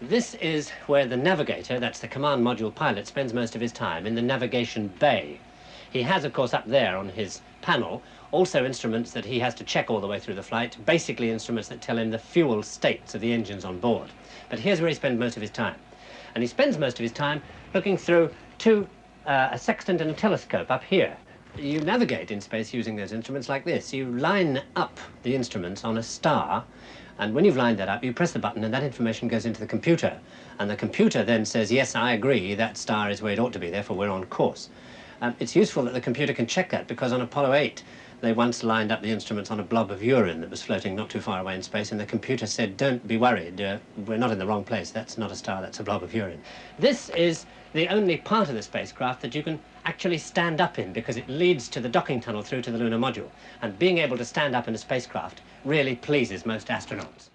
This is where the navigator, that's the command module pilot, spends most of his time, in the navigation bay. He has, of course, up there on his panel, also instruments that he has to check all the way through the flight, basically instruments that tell him the fuel states of the engines on board. But here's where he spends most of his time. And he spends most of his time looking through a sextant and a telescope up here. You navigate in space using those instruments like this. You line up the instruments on a star, and when you've lined that up, you press the button and that information goes into the computer. And the computer then says, yes, I agree, that star is where it ought to be, therefore we're on course. It's useful that the computer can check that, because on Apollo 8, they once lined up the instruments on a blob of urine that was floating not too far away in space, and the computer said, don't be worried, we're not in the wrong place, that's not a star, that's a blob of urine. This is the only part of the spacecraft that you can actually stand up in, because it leads to the docking tunnel through to the lunar module. And being able to stand up in a spacecraft really pleases most astronauts.